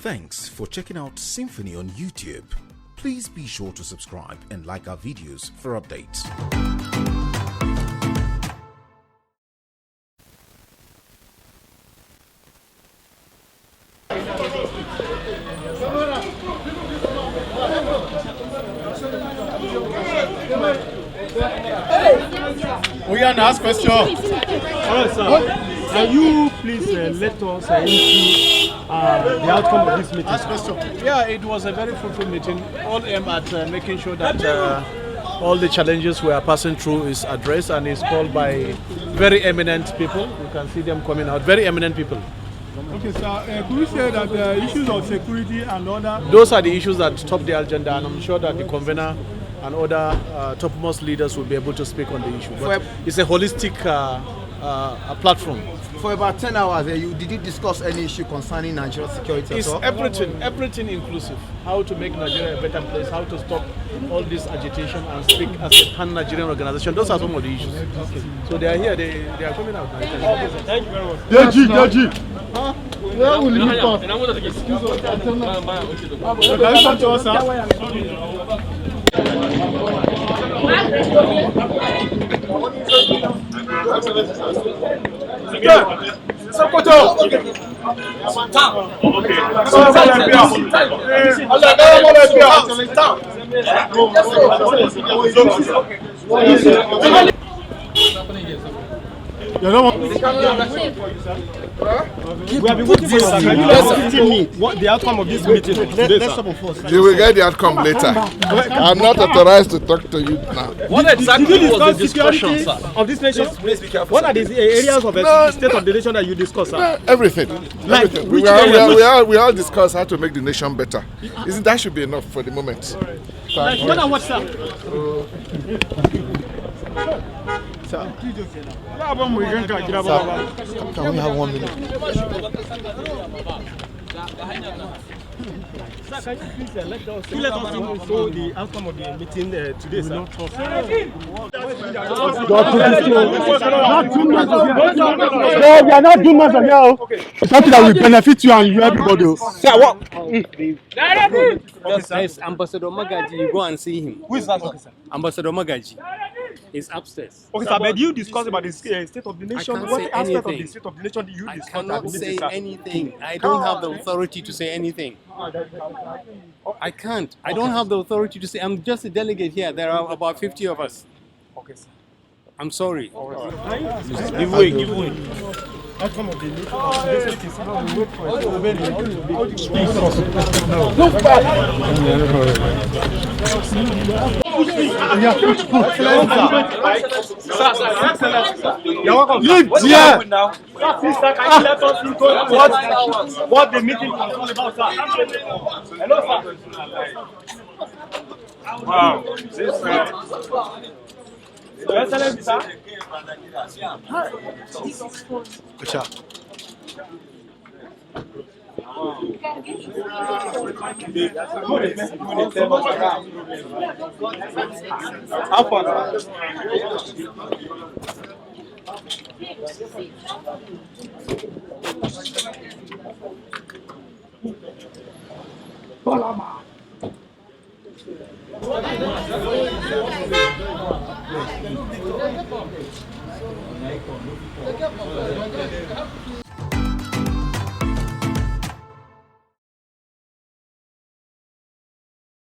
Thanks for checking out Symphony on YouTube. Please be sure to subscribe and like our videos for updates. We can ask question. All right, sir. Can you please let us into the outcome of this meeting? Ask question. Yeah, it was a very fruitful meeting. All aimed at making sure that all the challenges we are passing through is addressed, and is called by very eminent people. You can see them coming out. Very eminent people. Okay, sir. Could you say that the issues of security and other... Those are the issues that top the agenda, and I'm sure that the convener and other topmost leaders will be able to speak on the issue. But it's a holistic platform. For about 10 hours, did you discuss any issue concerning Nigerian security? It's everything inclusive. How to make Nigeria a better place, how to stop all this agitation and speak as a pan-Nigerian organization. Those are some of the issues. Okay. So they are here, they are coming out now. Thank you very much. Deji! Where will you go? Can you come to us, sir? We have been waiting for you, sir. Can you let 15 me what the outcome of this meeting today, sir? You will get the outcome later. I'm not authorized to talk to you now. What exactly was the discussion, sir, of this nation? What are the areas of the state of the nation that you discuss, sir? Everything. Like, Everything. which We all discuss how to make the nation better. Isn't that should be enough for the moment? Like, what and what, sir? Sir, Can we have 1 minute? Sir, can you please let us know the outcome of the meeting today, sir? No, we are not doing much here. It's something that will benefit you and you, everybody. Sir, what? Yes, Ambassador Magaji, you go and see him. Who is that, sir? Ambassador Magaji is upstairs. Okay, sir, but you discuss about the state of the nation? can't What say aspect of anything. the state of the nation do you I discuss? cannot say anything. I don't have the authority to say anything. I can't. I don't have the authority to say. I'm just a delegate here. There are about 50 of us. Okay, sir. I'm sorry. Give way. Outcome of the meeting. We wait for what the meeting is all about, sir. Hello, sir. Wow. Your Excellency, sir. How far?